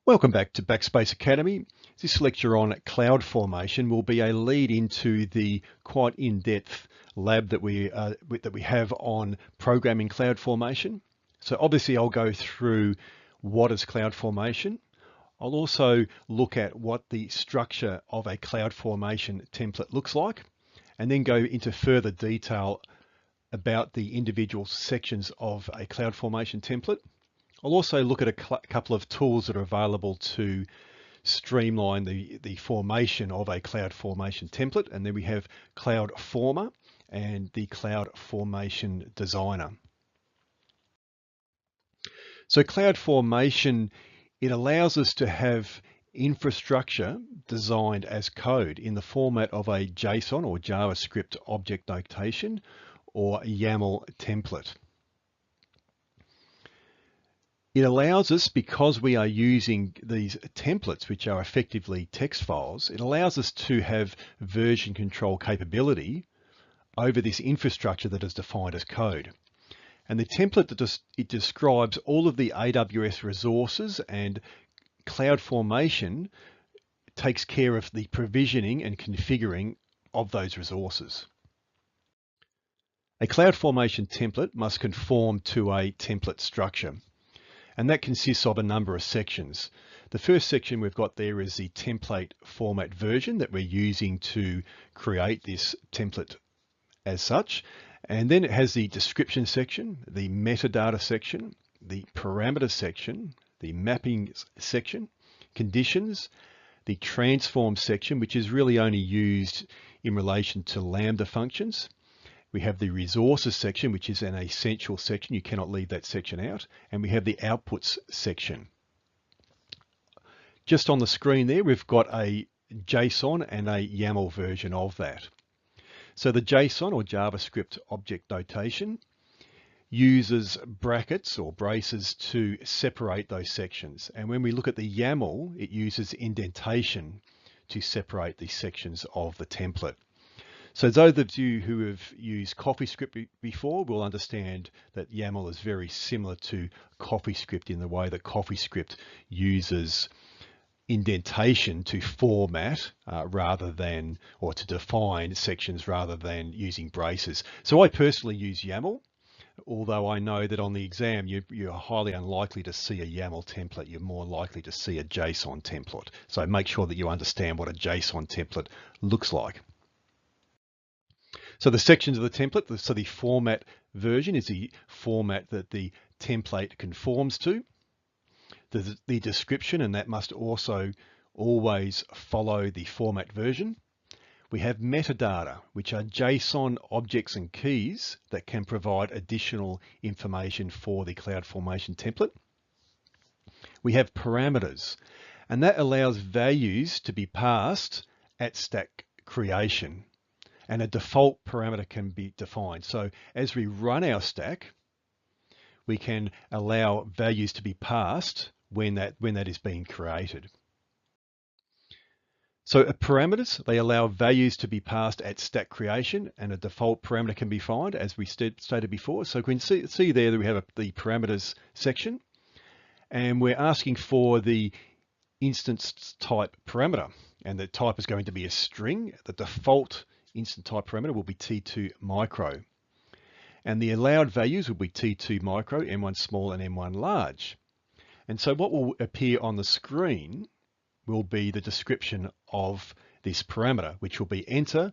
Welcome back to Backspace Academy. This lecture on CloudFormation will be a lead into the quite in-depth lab that we have on programming CloudFormation. So obviously I'll go through what is CloudFormation. I'll also look at what the structure of a CloudFormation template looks like, and then go into further detail about the individual sections of a CloudFormation template. I'll also look at a couple of tools that are available to streamline the formation of a CloudFormation template. And then we have CloudFormer and the CloudFormation Designer. So CloudFormation, it allows us to have infrastructure designed as code in the format of a JSON or JavaScript object notation or YAML template. It allows us, because we are using these templates, which are effectively text files, it allows us to have version control capability over this infrastructure that is defined as code. And the template, it describes all of the AWS resources, and CloudFormation takes care of the provisioning and configuring of those resources. A CloudFormation template must conform to a template structure, and that consists of a number of sections. The first section we've got there is the template format version that we're using to create this template as such. And then it has the description section, the metadata section, the parameter section, the mapping section, conditions, the transform section, which is really only used in relation to Lambda functions. We have the resources section, which is an essential section. You cannot leave that section out. And we have the outputs section. Just on the screen there, we've got a JSON and a YAML version of that. So the JSON or JavaScript object notation uses brackets or braces to separate those sections. And when we look at the YAML, it uses indentation to separate the sections of the template. So those of you who have used CoffeeScript before will understand that YAML is very similar to CoffeeScript in the way that CoffeeScript uses indentation to format rather than, or to define sections rather than using braces. So I personally use YAML, although I know that on the exam you're highly unlikely to see a YAML template. You're more likely to see a JSON template. So make sure that you understand what a JSON template looks like. So the sections of the template, so the format version is the format that the template conforms to. The description, and that must also always follow the format version. We have metadata, which are JSON objects and keys that can provide additional information for the CloudFormation template. We have parameters, and that allows values to be passed at stack creation. And a default parameter can be defined. So as we run our stack, we can allow values to be passed when that is being created. So parameters, they allow values to be passed at stack creation, and a default parameter can be defined, as we stated before. So we can see there that we have the parameters section, and we're asking for the instance type parameter, and the type is going to be a string. The default instant type parameter will be T2 micro, and the allowed values will be T2 micro, M1 small and M1 large. And so what will appear on the screen will be the description of this parameter, which will be enter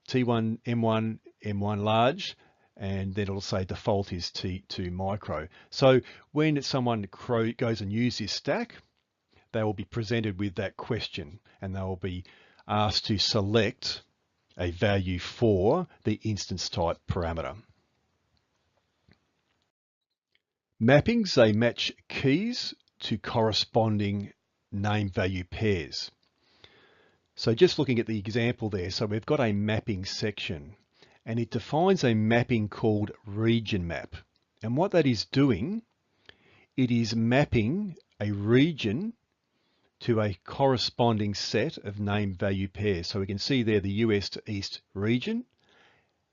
T1 M1 M1 large, and then it'll say default is T2 micro. So when someone goes and uses this stack, they will be presented with that question, and they will be asked to select a value for the instance type parameter. Mappings, they match keys to corresponding name value pairs. So just looking at the example there, so we've got a mapping section, and it defines a mapping called region map. And what that is doing, it is mapping a region to a corresponding set of name value pairs. So we can see there the US to East region,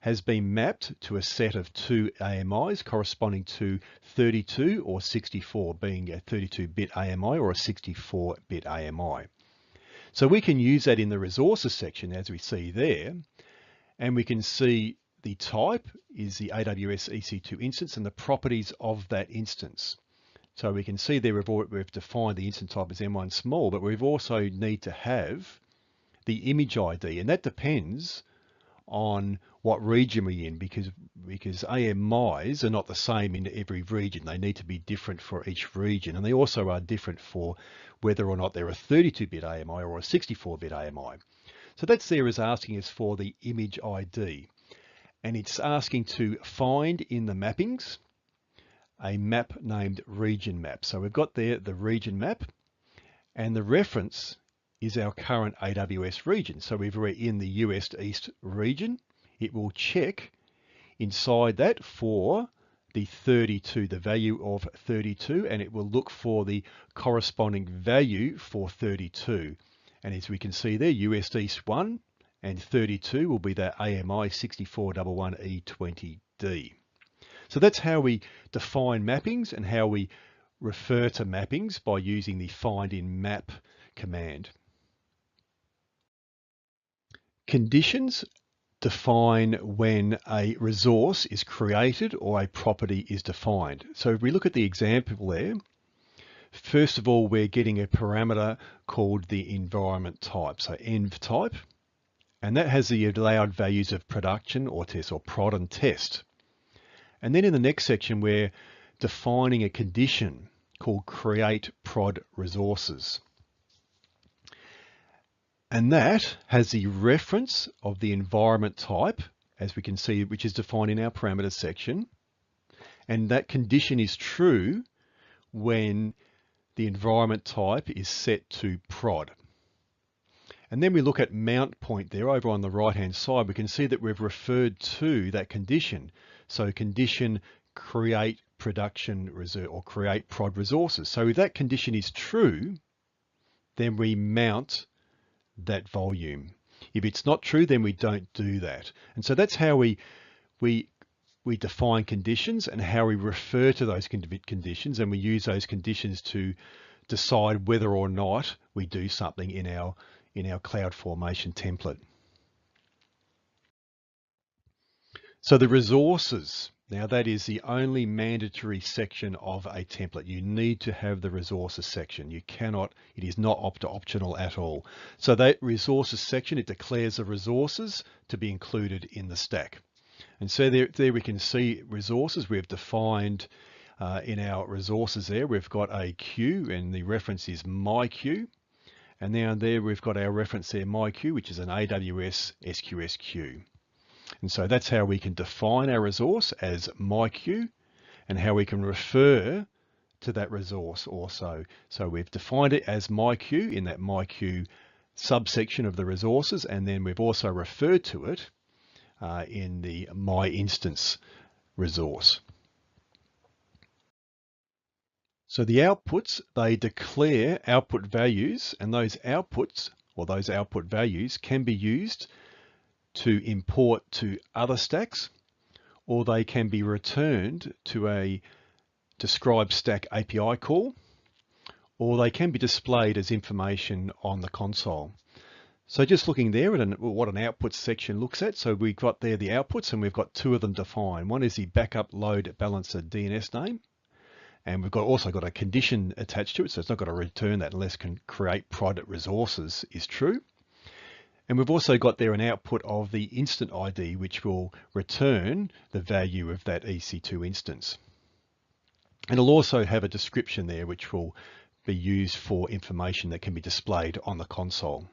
has been mapped to a set of two AMIs corresponding to 32 or 64, being a 32-bit AMI or a 64-bit AMI. So we can use that in the resources section as we see there, and we can see the type is the AWS EC2 instance and the properties of that instance. So we can see there we've defined the instance type as M1 small, but we've also need to have the image ID, and that depends on what region we're in, because AMIs are not the same in every region. They need to be different for each region, and they also are different for whether or not they're a 32-bit AMI or a 64-bit AMI. So that's there is asking us for the image ID, and it's asking to find in the mappings a map named region map. So we've got there the region map, and the reference is our current AWS region. So if we're in the US East region, it will check inside that for the 32, the value of 32, and it will look for the corresponding value for 32. And as we can see there, US East 1 and 32 will be that AMI 6411E20D. So that's how we define mappings and how we refer to mappings by using the find in map command. Conditions define when a resource is created or a property is defined. So if we look at the example there, first of all, we're getting a parameter called the environment type, so env type, and that has the allowed values of production or test, or prod and test. And then in the next section, we're defining a condition called create prod resources. And that has the reference of the environment type, as we can see, which is defined in our parameters section. And that condition is true when the environment type is set to prod. And then we look at mount point there over on the right-hand side. We can see that we've referred to that condition. So condition create production reserve or create prod resources. So if that condition is true, then we mount that volume. If it's not true, then we don't do that. And so that's how we define conditions and how we refer to those conditions, and we use those conditions to decide whether or not we do something in our CloudFormation template. So the resources, now that is the only mandatory section of a template. You need to have the resources section. You cannot, it is not optional at all. So that resources section, it declares the resources to be included in the stack. And so there we can see resources. We've defined in our resources there, we've got a queue, and the reference is my queue. And now there we've got our reference there, my queue, which is an AWS SQS queue. And so that's how we can define our resource as my queue, and how we can refer to that resource also. So we've defined it as my queue in that my queue subsection of the resources, and then we've also referred to it in the my instance resource. So the outputs, they declare output values, and those outputs or those output values can be used to import to other stacks, or they can be returned to a describe stack API call, or they can be displayed as information on the console. So just looking there at what an output section looks at, so we've got there the outputs, and we've got two of them defined. One is the backup load balancer DNS name, and we've also got a condition attached to it, so it's not got to return that unless can create prod resources is true. And we've also got there an output of the instant ID, which will return the value of that EC2 instance. And it'll also have a description there, which will be used for information that can be displayed on the console.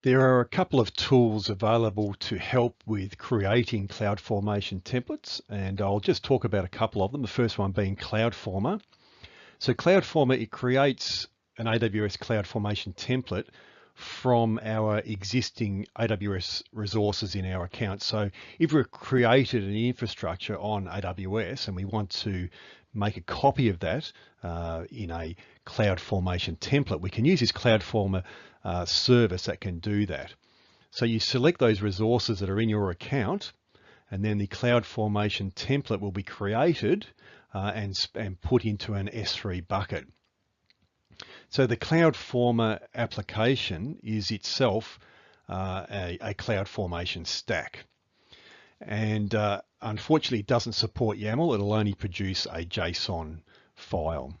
There are a couple of tools available to help with creating CloudFormation templates, and I'll just talk about a couple of them. The first one being CloudFormer. So CloudFormer, it creates an AWS CloudFormation template from our existing AWS resources in our account. So if we've created an infrastructure on AWS and we want to make a copy of that in a CloudFormation template, we can use this CloudFormer service that can do that. So you select those resources that are in your account, and then the CloudFormation template will be created and put into an S3 bucket. So the CloudFormer application is itself a CloudFormation stack. And unfortunately, it doesn't support YAML. It'll only produce a JSON file.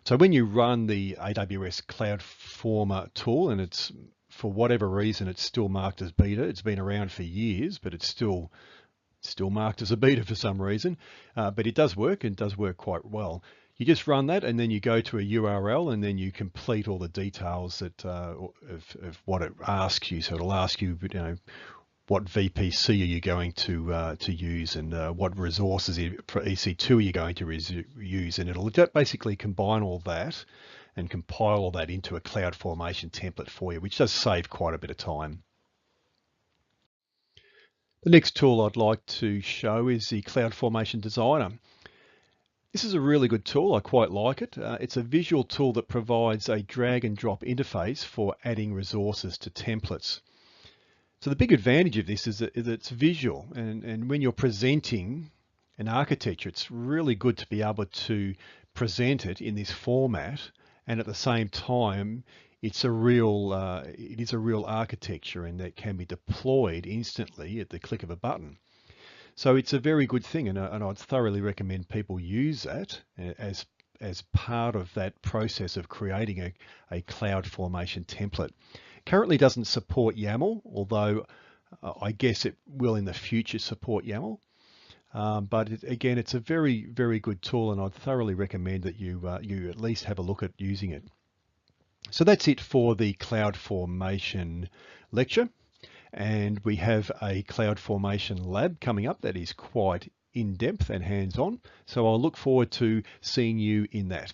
So when you run the AWS CloudFormer tool, and it's, for whatever reason, it's still marked as beta. It's been around for years, but it's still marked as a beta for some reason. But it does work, and does work quite well. You just run that, and then you go to a URL, and then you complete all the details that of what it asks you. So it'll ask you, what VPC are you going to use, and what resources for EC2 are you going to use, and it'll basically combine all that and compile all that into a CloudFormation template for you, which does save quite a bit of time. The next tool I'd like to show is the CloudFormation Designer. This is a really good tool. I quite like it. It's a visual tool that provides a drag and drop interface for adding resources to templates. So the big advantage of this is that it's visual, and when you're presenting an architecture, it's really good to be able to present it in this format, and at the same time, it is a real architecture, and that can be deployed instantly at the click of a button. So it's a very good thing, and I'd thoroughly recommend people use that as part of that process of creating a CloudFormation template. Currently doesn't support YAML, although I guess it will in the future support YAML. But again, it's a very, very good tool, and I'd thoroughly recommend that you at least have a look at using it. So that's it for the CloudFormation lecture. And we have a CloudFormation lab coming up that is quite in-depth and hands-on. So I'll look forward to seeing you in that.